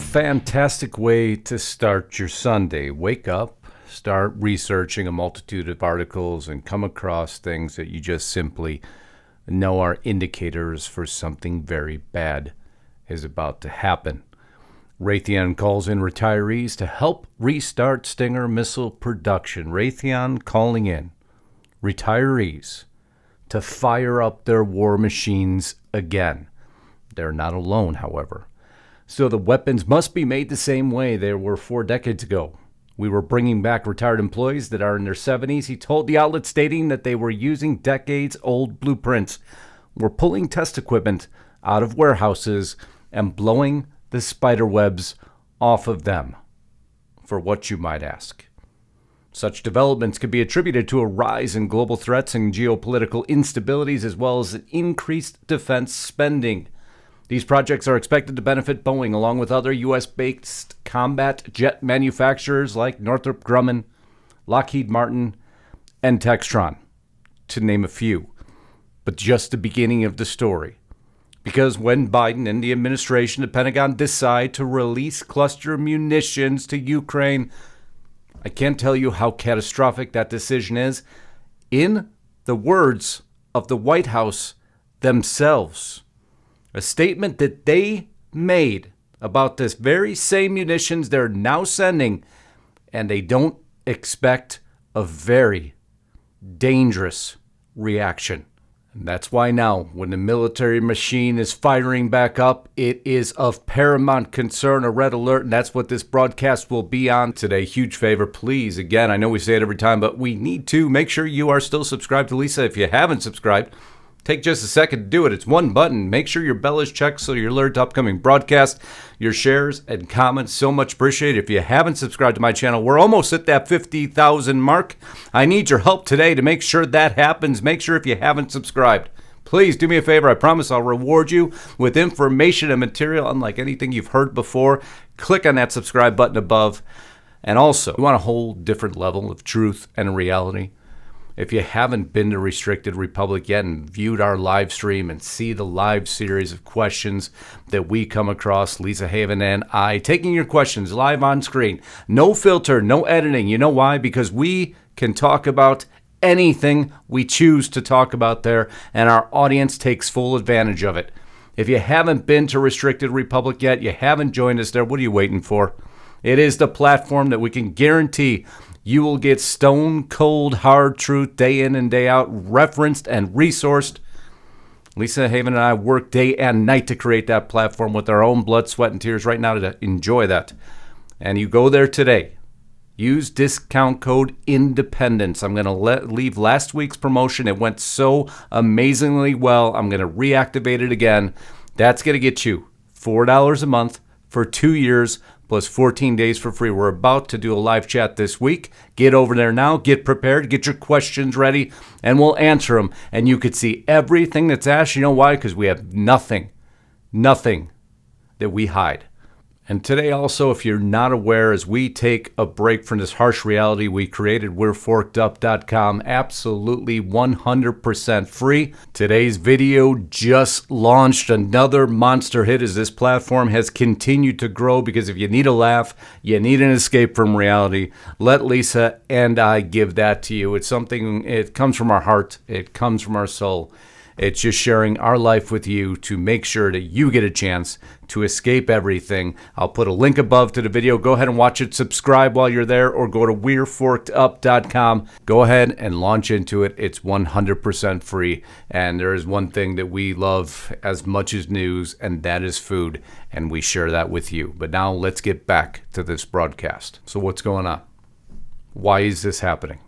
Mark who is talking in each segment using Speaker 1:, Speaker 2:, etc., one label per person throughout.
Speaker 1: fantastic way to start your Sunday. Wake up, start researching a multitude of articles, and come across things that you just simply know are indicators for something very bad is about to happen. Raytheon calls in retirees to help restart Stinger missile production. Raytheon calling in retirees to fire up their war machines again. They're not alone, however. So the weapons must be made the same way they were 4 decades ago. We were bringing back retired employees that are in their 70s. He told the outlet, stating that they were using decades-old blueprints. We're pulling test equipment out of warehouses and blowing the spider webs off of them. For what, you might ask? Such developments could be attributed to a rise in global threats and geopolitical instabilities, as well as increased defense spending. These projects are expected to benefit Boeing, along with other U.S.-based combat jet manufacturers like Northrop Grumman, Lockheed Martin, and Textron, to name a few. But just the beginning of the story. Because when Biden and the administration, the Pentagon, decide to release cluster munitions to Ukraine, I can't tell you how catastrophic that decision is. In the words of the White House themselves, a statement that they made about this very same munitions they're now sending, and they don't expect a very dangerous reaction. And that's why now, when the military machine is firing back up, it is of paramount concern, a red alert, and that's what this broadcast will be on today. Huge favor, please. Again, I know we say it every time, but we need to make sure you are still subscribed to Lisa. If you haven't subscribed, take just a second to do it. It's one button. Make sure your bell is checked so you're alerted to upcoming broadcasts. Your shares and comments, so much appreciated. If you haven't subscribed to my channel, we're almost at that 50,000 mark. I need your help today to make sure that happens. Make sure if you haven't subscribed, please do me a favor. I promise I'll reward you with information and material unlike anything you've heard before. Click on that subscribe button above. And also, you want a whole different level of truth and reality? If you haven't been to Restricted Republic yet and viewed our live stream and see the live series of questions that we come across, Lisa Haven and I, taking your questions live on screen, no filter, no editing. You know why? Because we can talk about anything we choose to talk about there, and our audience takes full advantage of it. If you haven't been to Restricted Republic yet, you haven't joined us there, what are you waiting for? It is the platform that we can guarantee you will get stone cold hard truth day in and day out, referenced and resourced. Lisa Haven and I work day and night to create that platform with our own blood, sweat, and tears right now to enjoy that. And you go there today. Use discount code INDEPENDENCE. I'm going to leave last week's promotion. It went so amazingly well. I'm going to reactivate it again. That's going to get you $4 a month for 2 years. Plus 14 days for free. We're about to do a live chat this week. Get over there now. Get prepared. Get your questions ready. And we'll answer them. And you could see everything that's asked. You know why? Because we have nothing that we hide. And today also, if you're not aware, as we take a break from this harsh reality we created, we'reforkedup.com, absolutely 100% free. Today's video just launched another monster hit as this platform has continued to grow, because if you need a laugh, you need an escape from reality, let Lisa and I give that to you. It's something, it comes from our heart, it comes from our soul. It's just sharing our life with you to make sure that you get a chance to escape everything. I'll put a link above to the video. Go ahead and watch it. Subscribe while you're there, or go to we'reforkedup.com. Go ahead and launch into it. It's 100% free. And there is one thing that we love as much as news, and that is food. And we share that with you. But now let's get back to this broadcast. So what's going on? Why is this happening?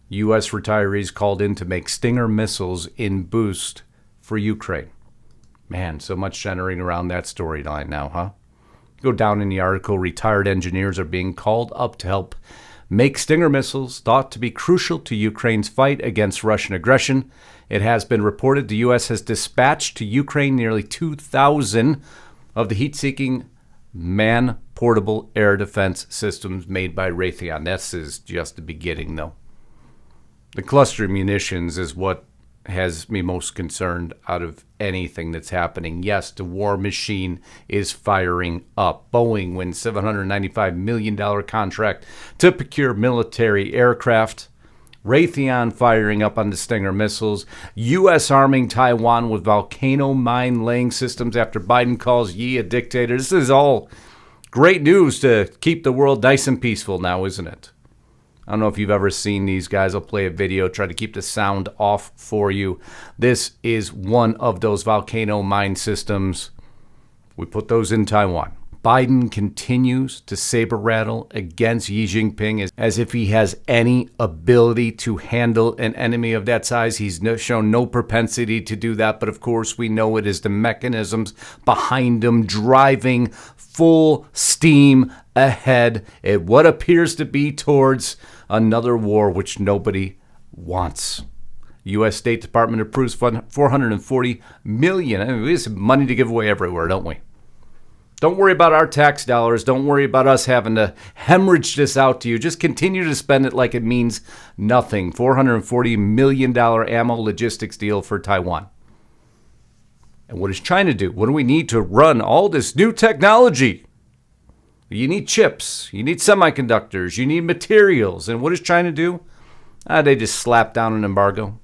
Speaker 1: U.S. retirees called in to make Stinger missiles in boost for Ukraine. Man, so much centering around that storyline now, huh? Go down in the article, retired engineers are being called up to help make Stinger missiles thought to be crucial to Ukraine's fight against Russian aggression. It has been reported the U.S. has dispatched to Ukraine nearly 2,000 of the heat-seeking man-portable air defense systems made by Raytheon. This is just the beginning, though. The cluster munitions is what has me most concerned out of anything that's happening. Yes, the war machine is firing up. Boeing wins $795 million contract to procure military aircraft. Raytheon firing up on the Stinger missiles. U.S. arming Taiwan with volcano mine-laying systems after Biden calls Yi a dictator. This is all great news to keep the world nice and peaceful now, isn't it? I don't know if you've ever seen these guys. I'll play a video, try to keep the sound off for you. This is one of those volcano mine systems. We put those in Taiwan. Biden continues to saber rattle against Xi Jinping as if he has any ability to handle an enemy of that size. He's shown no propensity to do that, but of course we know it is the mechanisms behind him driving full steam ahead at what appears to be towards another war which nobody wants. U.S. State Department approves $440 million. I mean, we have money to give away everywhere, don't we? Don't worry about our tax dollars. Don't worry about us having to hemorrhage this out to you. Just continue to spend it like it means nothing. $440 million ammo logistics deal for Taiwan. And what is China do? What do we need to run all this new technology? You need chips. You need semiconductors. You need materials. And what does China do? They just slap down an embargo.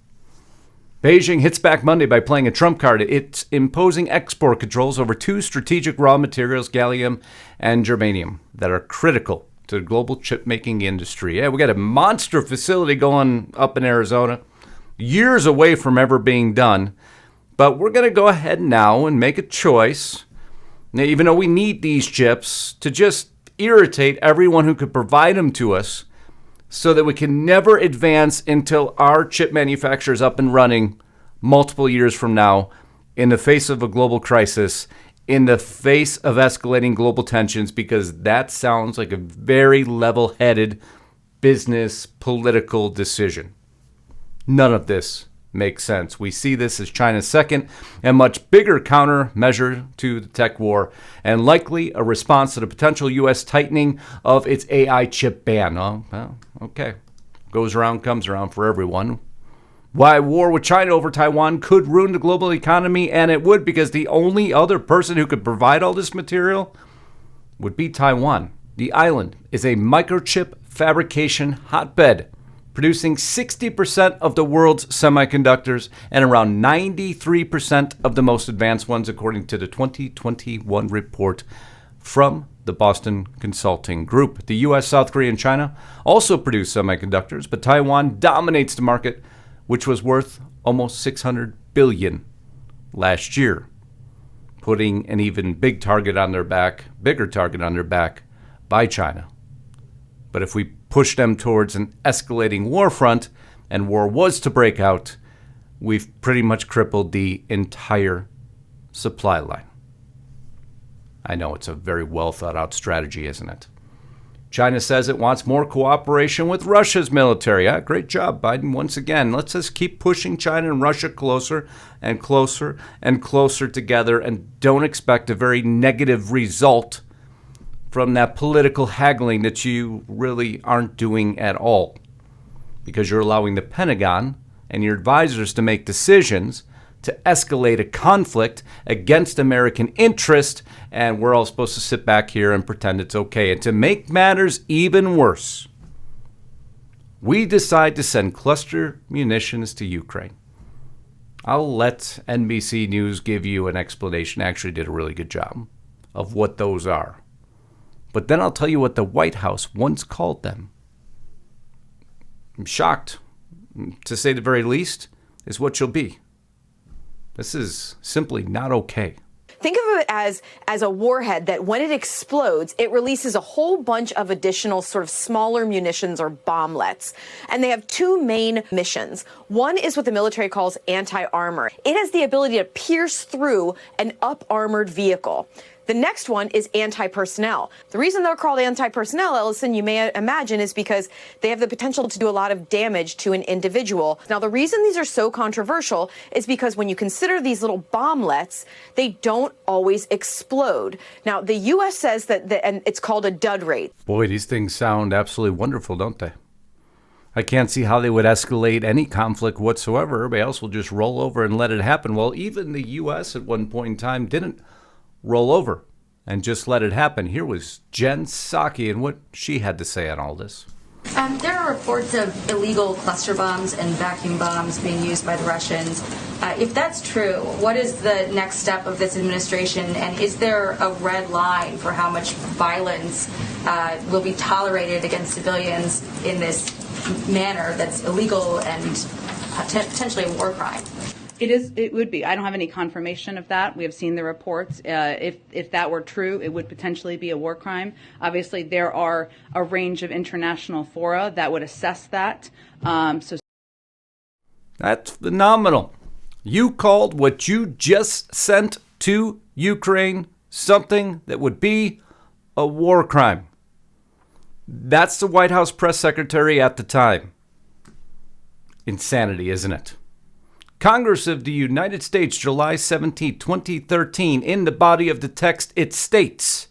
Speaker 1: Beijing hits back Monday by playing a trump card. It's imposing export controls over two strategic raw materials, gallium and germanium, that are critical to the global chip-making industry. Yeah, we got a monster facility going up in Arizona, years away from ever being done. But we're going to go ahead now and make a choice, now, even though we need these chips, to just irritate everyone who could provide them to us, so that we can never advance until our chip manufacturer is up and running multiple years from now, in the face of a global crisis, in the face of escalating global tensions, because that sounds like a very level-headed business political decision. None of this makes sense. We see this as China's second and much bigger countermeasure to the tech war, and likely a response to the potential U.S. tightening of its AI chip ban. Oh, well, okay. Goes around, comes around for everyone. Why war with China over Taiwan could ruin the global economy, and it would, because the only other person who could provide all this material would be Taiwan. The island is a microchip fabrication hotbed, producing 60% of the world's semiconductors and around 93% of the most advanced ones, according to the 2021 report from the Boston Consulting Group. The U.S., South Korea, and China also produce semiconductors, but Taiwan dominates the market, which was worth almost $600 billion last year, putting an even bigger target on their back by China. But if we push them towards an escalating war front, and war was to break out, we've pretty much crippled the entire supply line. I know it's a very well thought out strategy, isn't it? China says it wants more cooperation with Russia's military. Great job, Biden. Once again, let's just keep pushing China and Russia closer and closer and closer together, and don't expect a very negative result from that political haggling that you really aren't doing at all, because you're allowing the Pentagon and your advisors to make decisions to escalate a conflict against American interest, and we're all supposed to sit back here and pretend it's okay. And to make matters even worse, we decide to send cluster munitions to Ukraine. I'll let NBC News give you an explanation. Actually did a really good job of what those are. But then I'll tell you what the White House once called them. I'm shocked, to say the very least, is what you'll be. This is simply not okay.
Speaker 2: Think of it as a warhead that when it explodes, it releases a whole bunch of additional sort of smaller munitions or bomblets. And they have two main missions. One is what the military calls anti-armor. It has the ability to pierce through an up-armored vehicle. The next one is anti-personnel. The reason they're called anti-personnel, Ellison, you may imagine, is because they have the potential to do a lot of damage to an individual. Now, the reason these are so controversial is because when you consider these little bomblets, they don't always explode. Now, the U.S. says and it's called a dud rate.
Speaker 1: Boy, these things sound absolutely wonderful, don't they? I can't see how they would escalate any conflict whatsoever. Everybody else will just roll over and let it happen. Well, even the U.S. at one point in time didn't roll over and just let it happen. Here was Jen Psaki and what she had to say on all this.
Speaker 3: There are reports of illegal cluster bombs and vacuum bombs being used by the Russians. If that's true, what is the next step of this administration, and is there a red line for how much violence will be tolerated against civilians in this manner that's illegal and potentially a war crime?
Speaker 4: It would be. I don't have any confirmation of that. We have seen the reports. If that were true, it would potentially be a war crime. Obviously, there are a range of international fora that would assess that.
Speaker 1: That's phenomenal. You called what you just sent to Ukraine something that would be a war crime. That's the White House press secretary at the time. Insanity, isn't it? Congress of the United States, July 17, 2013, in the body of the text, it states,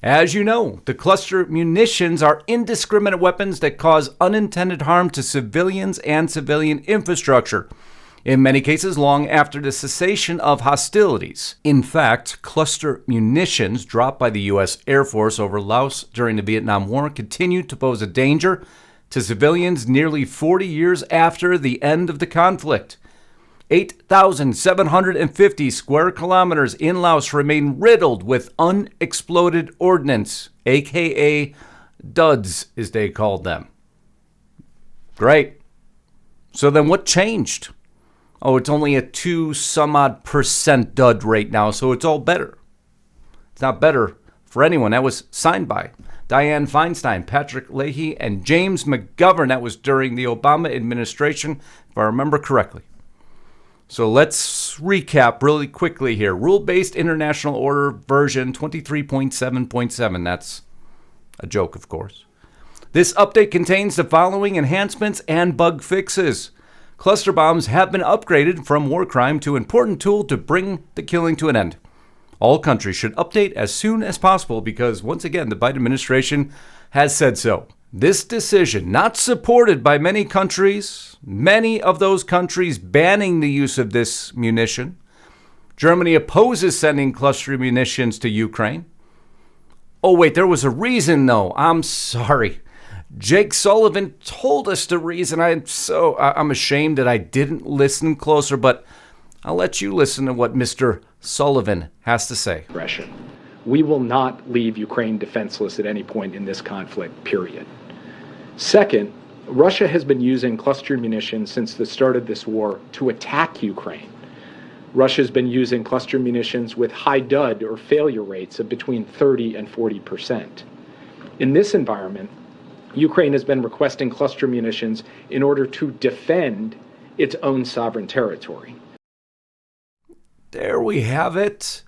Speaker 1: as you know, the cluster munitions are indiscriminate weapons that cause unintended harm to civilians and civilian infrastructure, in many cases long after the cessation of hostilities. In fact, cluster munitions dropped by the U.S. Air Force over Laos during the Vietnam War continue to pose a danger to civilians nearly 40 years after the end of the conflict. 8,750 square kilometers in Laos remain riddled with unexploded ordnance, aka duds, as they called them. Great. So then what changed? Oh, it's only a 2% dud rate now, so it's all better. It's not better for anyone. That was signed by Dianne Feinstein, Patrick Leahy, and James McGovern. That was during the Obama administration, if I remember correctly. So let's recap really quickly here. Rule-based International Order version 23.7.7. That's a joke, of course. This update contains the following enhancements and bug fixes. Cluster bombs have been upgraded from war crime to important tool to bring the killing to an end. All countries should update as soon as possible because, once again, the Biden administration has said so. This decision, not supported by many countries, many of those countries banning the use of this munition. Germany opposes sending cluster munitions to Ukraine. Oh, wait, there was a reason, though. I'm sorry. Jake Sullivan told us the reason. I'm ashamed that I didn't listen closer, but I'll let you listen to what Mr. Sullivan has to say.
Speaker 5: We will not leave Ukraine defenseless at any point in this conflict, period. Second, Russia has been using cluster munitions since the start of this war to attack Ukraine. Russia's been using cluster munitions with high dud or failure rates of between 30 and 40%. In this environment, Ukraine has been requesting cluster munitions in order to defend its own sovereign territory.
Speaker 1: There we have it.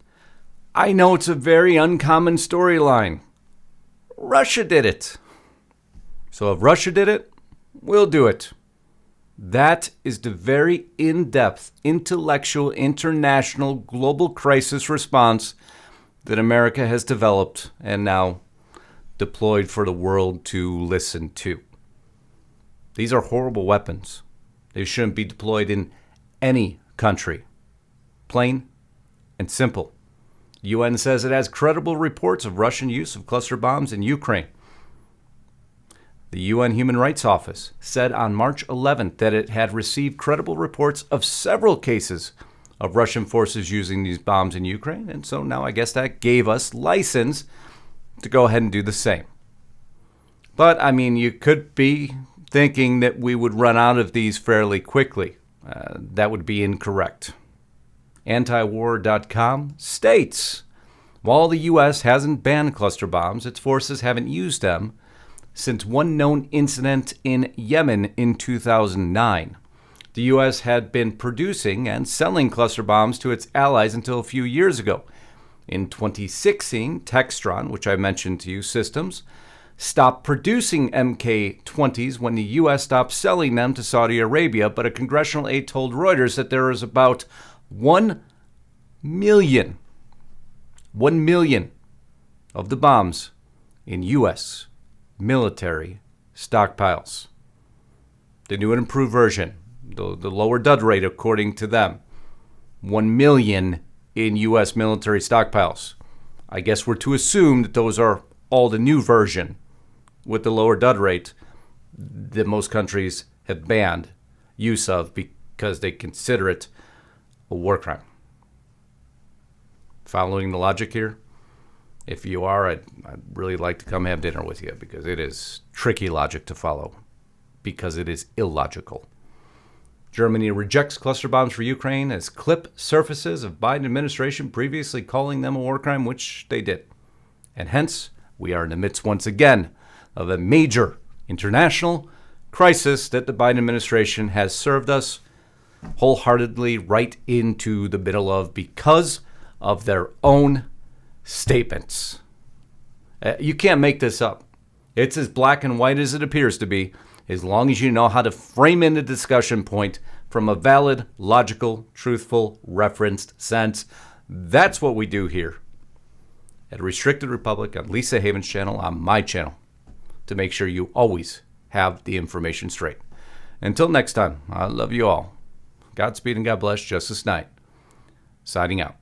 Speaker 1: I know it's a very uncommon storyline. Russia did it. So if Russia did it, we'll do it. That is the very in-depth, intellectual, international, global crisis response that America has developed and now deployed for the world to listen to. These are horrible weapons. They shouldn't be deployed in any country. Plain and simple. The UN says it has credible reports of Russian use of cluster bombs in Ukraine. The UN Human Rights Office said on March 11th that it had received credible reports of several cases of Russian forces using these bombs in Ukraine, and so now I guess that gave us license to go ahead and do the same. But, I mean, you could be thinking that we would run out of these fairly quickly. That would be incorrect. Antiwar.com states, while the U.S. hasn't banned cluster bombs, its forces haven't used them since one known incident in Yemen in 2009. The U.S. had been producing and selling cluster bombs to its allies until a few years ago. In 2016, Textron, which I mentioned to you, Systems, stopped producing Mk-20s when the U.S. stopped selling them to Saudi Arabia, but a congressional aide told Reuters that there is about 1 million of the bombs in U.S. military stockpiles. the new and improved version, the lower dud rate according to them, 1 million in U.S. military stockpiles. I guess we're to assume that those are all the new version with the lower dud rate that most countries have banned use of because they consider it a war crime. Following the logic here? If you are, I'd really like to come have dinner with you because it is tricky logic to follow because it is illogical. Germany rejects cluster bombs for Ukraine as clip surfaces of Biden administration previously calling them a war crime, which they did. And hence, we are in the midst once again of a major international crisis that the Biden administration has served us wholeheartedly right into the middle of because of their own statements. You can't make this up. It's as black and white as it appears to be, as long as you know how to frame in the discussion point from a valid, logical, truthful, referenced sense. That's what we do here at Restricted Republic on Lisa Haven's channel, on my channel, to make sure you always have the information straight. Until next time, I love you all. Godspeed and God bless. Justice Knight, signing out.